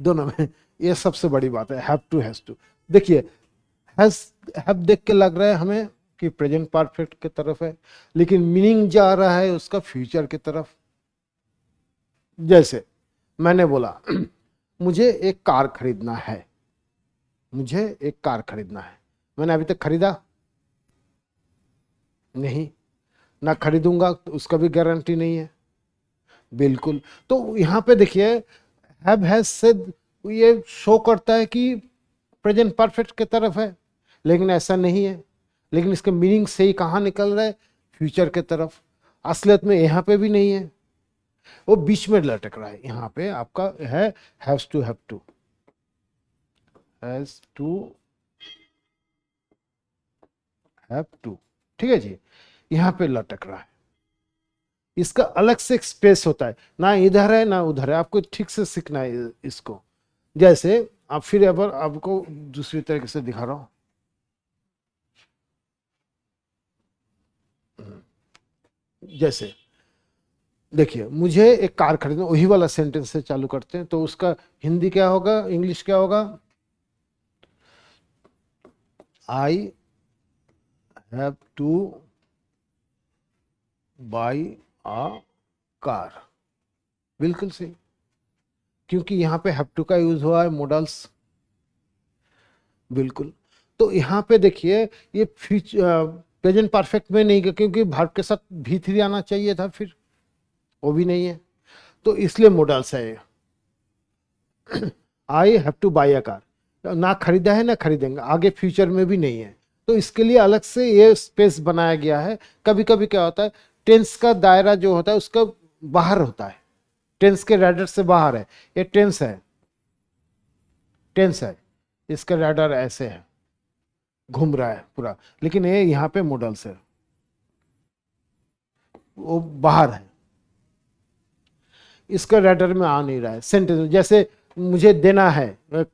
दोनों में। ये सबसे बड़ी बात है, हैव टू, हैज टू। देखिए, हैज, हैव देख के लग रहा है हमें कि प्रेजेंट परफेक्ट की तरफ है, लेकिन मीनिंग जा रहा है उसका फ्यूचर की तरफ। जैसे मैंने बोला मुझे एक कार खरीदना है, मुझे एक कार खरीदना है। मैंने अभी तक खरीदा नहीं, ना खरीदूंगा तो उसका भी गारंटी नहीं है, बिल्कुल। तो यहां पे देखिए, हैव हैज सेड, ये शो करता है कि प्रेजेंट परफेक्ट की तरफ है, लेकिन ऐसा नहीं है। लेकिन इसके मीनिंग से ही कहाँ निकल रहा है? फ्यूचर की तरफ। असलियत में यहाँ पे भी नहीं है, वो बीच में लटक रहा है। यहाँ पे आपका है has to, have to, has to, have to, ठीक है जी। यहाँ पे लटक रहा है, इसका अलग से एक स्पेस होता है, ना इधर है ना उधर है। आपको ठीक से सीखना है इसको। जैसे आप फिर अब आपको दूसरी तरीके से दिखा रहा हूं। जैसे देखिए, मुझे एक कार खरीदना, वही वाला सेंटेंस से चालू करते हैं। तो उसका हिंदी क्या होगा, इंग्लिश क्या होगा? I have two by a car, बिल्कुल सही, क्योंकि यहां पे हैव टू का यूज हुआ है मॉडल्स, बिल्कुल। तो यहां पे देखिए, ये प्रेजेंट परफेक्ट में नहीं, क्योंकि भार्ब के साथ भी थ्री आना चाहिए था, फिर वो भी नहीं है, तो इसलिए मॉडल्स है। I have two by a car, ना खरीदा है ना खरीदेंगे, आगे फ्यूचर में भी नहीं है। तो इसके लिए अलग से ये स्पेस बनाया गया है। कभी कभी क्या होता है, टेंस का दायरा जो होता है उसका बाहर होता है, टेंस के रैडर से बाहर है। ये टेंस है, टेंस है, इसका रैडर ऐसे है, घूम रहा है पूरा, लेकिन ये यहाँ पे मॉडल्स है, वो बाहर है, इसका रैडर में आ नहीं रहा है। सेंटेंस जैसे मुझे देना है,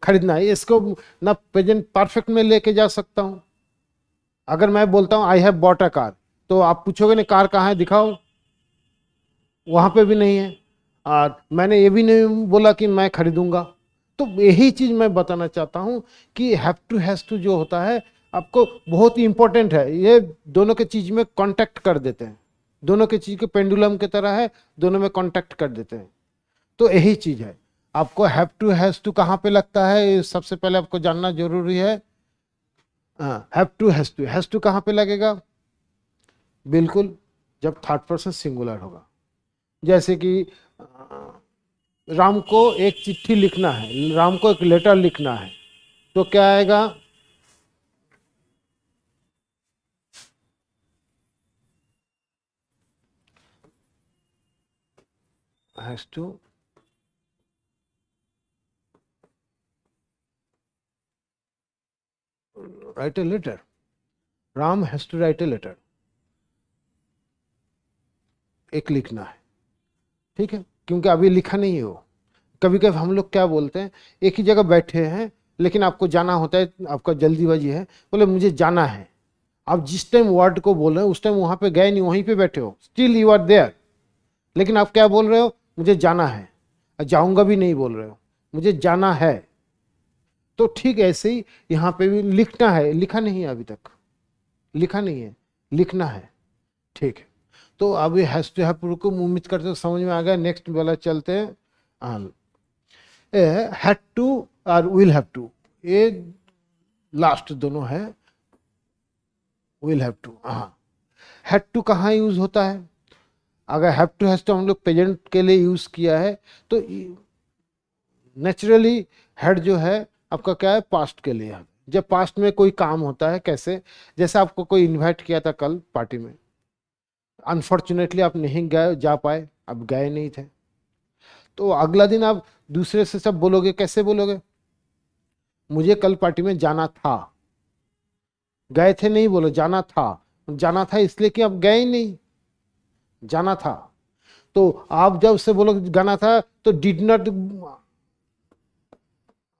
खरीदना है, इसको ना प्रेजेंट परफेक्ट में लेके जा सकता हूं, अगर मैं बोलता हूं I have bought a car, तो आप पूछोगे ना कार कहाँ है दिखाओ, वहां पे भी नहीं है। और मैंने ये भी नहीं बोला कि मैं खरीदूंगा। तो यही चीज मैं बताना चाहता हूं कि हैव टू हैज टू जो होता है आपको बहुत ही इंपॉर्टेंट है। ये दोनों के चीज में कांटेक्ट कर देते हैं, दोनों के चीज के पेंडुलम की तरह है, दोनों में कांटेक्ट कर देते हैं। तो यही चीज है, आपको हैव टू हैज टू कहाँ पे लगता है ये सबसे पहले आपको जानना जरूरी है। हैव टू कहाँ पे लगेगा, बिल्कुल जब थर्ड पर्सन सिंगुलर होगा। जैसे कि राम को एक चिट्ठी लिखना है, राम को एक लेटर लिखना है, तो क्या आएगा, has to write a letter, Ram has to write a letter, एक लिखना है, ठीक है, क्योंकि अभी लिखा नहीं है वो। कभी कभी हम लोग क्या बोलते हैं, एक ही जगह बैठे हैं लेकिन आपको जाना होता है, आपका जल्दीबाजी है, बोले मुझे जाना है, आप जिस टाइम वर्ड को बोल रहे हो उस टाइम वहां पे गए नहीं, वहीं पे बैठे हो, स्टिल यू आर देयर, लेकिन आप क्या बोल रहे हो, मुझे जाना है, जाऊंगा भी नहीं बोल रहे हो, मुझे जाना है। तो ठीक ऐसे ही यहाँ पे भी लिखना है, लिखा नहीं है अभी तक, लिखा नहीं है, लिखना है, ठीक है। तो अब ये हैज टू हैव को उम्मीद करते हो समझ में आ गया। नेक्स्ट वाला चलते हैं, हैड टू और विल हैव टू, ये लास्ट दोनों है, विल हैव टू। हाँ, हैड टू कहाँ यूज होता है, अगर हैव टू हैज टू हम लोग प्रेजेंट के लिए यूज किया है तो नेचुरली हैड जो है आपका क्या है, पास्ट के लिए है। जब पास्ट में कोई काम होता है, कैसे, जैसे आपको कोई इनवाइट किया था कल पार्टी में, अनफॉर्चुनेटली आप नहीं गए, जा पाए, आप गए नहीं थे, तो अगला दिन आप दूसरे से सब बोलोगे, कैसे बोलोगे, मुझे कल पार्टी में जाना था, गए थे नहीं बोलो, जाना था, जाना था इसलिए कि आप गए ही नहीं, जाना था। तो आप जब से बोलो जाना था तो did not,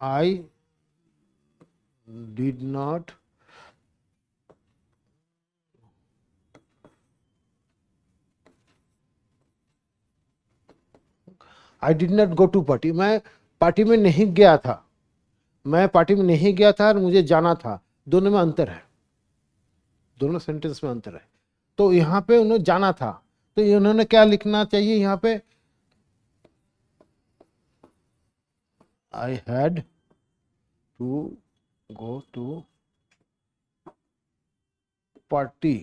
I did not I did not go to party, मैं पार्टी में नहीं गया था, मैं पार्टी में नहीं गया था और मुझे जाना था, दोनों में अंतर है, दोनों सेंटेंस में अंतर है। तो यहाँ पे उन्होंने जाना था, तो उन्होंने क्या लिखना चाहिए यहाँ पे, I had to go to party,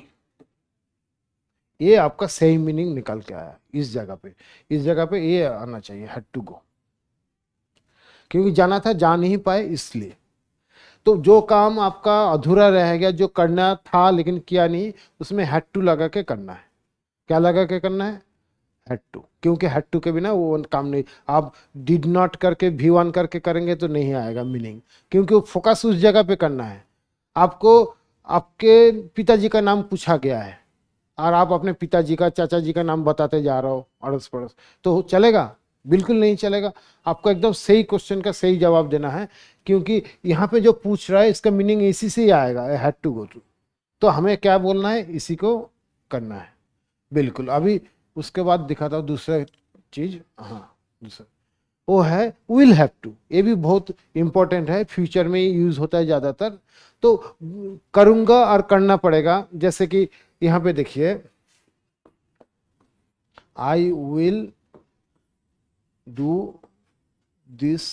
ये आपका सही मीनिंग निकल के आया इस जगह पे, इस जगह पे ये आना चाहिए, हैड टू गो, क्योंकि जाना था, जा नहीं पाए इसलिए। तो जो काम आपका अधूरा रह गया, जो करना था लेकिन किया नहीं, उसमें हैड टू लगा के करना है। क्या लगा के करना है, हैड टू, क्योंकि हैड टू के बिना वो काम नहीं, आप डिड नॉट करके V1 करके करेंगे तो नहीं आएगा मीनिंग, क्योंकि फोकस उस जगह पे करना है। आपको आपके पिताजी का नाम पूछा गया है और आप अपने पिताजी का, चाचा जी का नाम बताते जा रहे हो अड़ोस पड़ोस, तो चलेगा, बिल्कुल नहीं चलेगा। आपको एकदम सही क्वेश्चन का सही जवाब देना है, क्योंकि यहाँ पे जो पूछ रहा है इसका मीनिंग इसी से ही आएगा, हैड टू गो टू, तो हमें क्या बोलना है, इसी को करना है, बिल्कुल। अभी उसके बाद दिखाता हूँ दूसरा चीज, हाँ दूसरा वो है विल हैव टू, ये भी बहुत इंपॉर्टेंट है, फ्यूचर में यूज होता है ज्यादातर। तो करूंगा और करना पड़ेगा, जैसे कि यहाँ पे देखिए, I will do this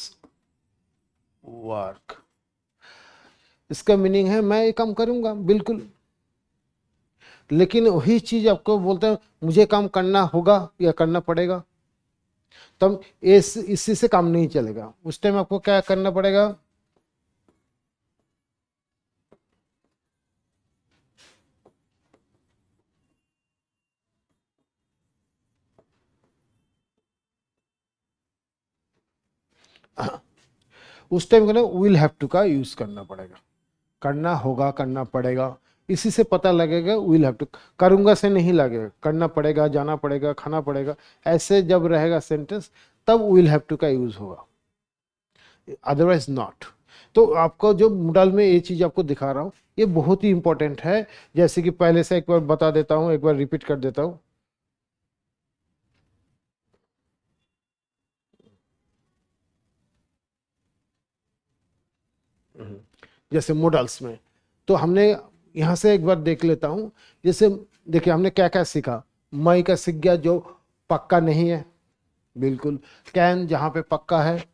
work, इसका मीनिंग है मैं ये काम करूंगा, बिल्कुल। लेकिन वही चीज आपको बोलते हैं मुझे काम करना होगा या करना पड़ेगा, तब इसी से काम नहीं चलेगा, उस टाइम आपको क्या करना पड़ेगा, उस टाइम विल हैव टू का यूज करना पड़ेगा, करना होगा, करना पड़ेगा, इसी से पता लगेगा विल हैव टू। करूंगा से नहीं लगेगा, करना पड़ेगा, जाना पड़ेगा, खाना पड़ेगा, ऐसे जब रहेगा सेंटेंस तब विल हैव टू का यूज होगा, अदरवाइज नॉट। तो आपको जो मॉडल में ये चीज आपको दिखा रहा हूँ, ये बहुत ही इंपॉर्टेंट है। जैसे कि पहले से एक बार बता देता हूं, एक बार रिपीट कर देता हूं। जैसे मॉडल्स में तो हमने यहाँ से एक बार देख लेता हूँ। जैसे देखिए हमने क्या क्या सीखा। मई का सीख गया जो पक्का नहीं है, बिल्कुल। कैन जहाँ पे पक्का है,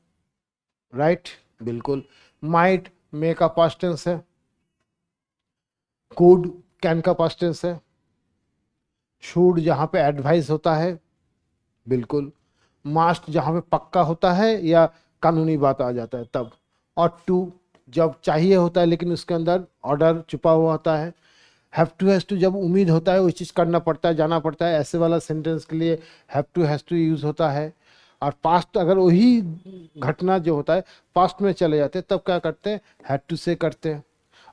राइट, बिल्कुल। माइट मे का पास्ट टेंस है। कुड कैन का पास्ट टेंस है। शुड जहाँ पे एडवाइस होता है, बिल्कुल। मास्ट जहाँ पे पक्का होता है या कानूनी बात आ जाता है तब। और टू जब चाहिए होता है लेकिन उसके अंदर ऑर्डर छुपा हुआ होता है। हैव टू जब उम्मीद होता है वो चीज़ करना पड़ता है, जाना पड़ता है, ऐसे वाला सेंटेंस के लिए हैव टू यूज़ होता है। और पास्ट अगर वही घटना जो होता है पास्ट में चले जाते हैं तब क्या करते हैं, हैड टू से करते हैं।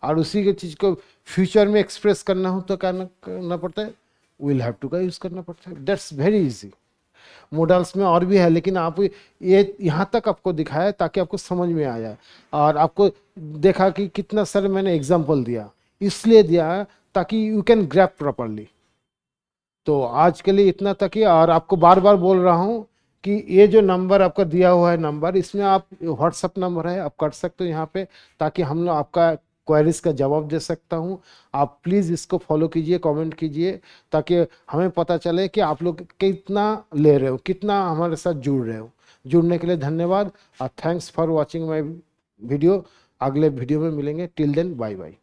और उसी के चीज़ को फ्यूचर में एक्सप्रेस करना हो तो क्या करना पड़ता है, विल हैव टू का यूज़ करना पड़ता है। That's very easy. मॉडल्स में और भी है लेकिन आप ये यहाँ तक आपको दिखाया ताकि आपको समझ में आ जाए। और आपको देखा कि कितना सारे मैंने एग्जाम्पल दिया, इसलिए दिया ताकि यू कैन ग्रैप प्रॉपरली। तो आज के लिए इतना तक ही। और आपको बार बार बोल रहा हूँ कि ये जो नंबर आपका दिया हुआ है नंबर, इसमें आप व्हाट्सअप नंबर है, आप कर सकते हो यहाँ पे, ताकि हम लोग आपका क्वेरीज का जवाब दे सकता हूँ। आप प्लीज़ इसको फॉलो कीजिए, कमेंट कीजिए, ताकि हमें पता चले कि आप लोग कितना ले रहे हो, कितना हमारे साथ जुड़ रहे हो। जुड़ने के लिए धन्यवाद और thanks for watching my video. अगले वीडियो में मिलेंगे। Till then bye bye.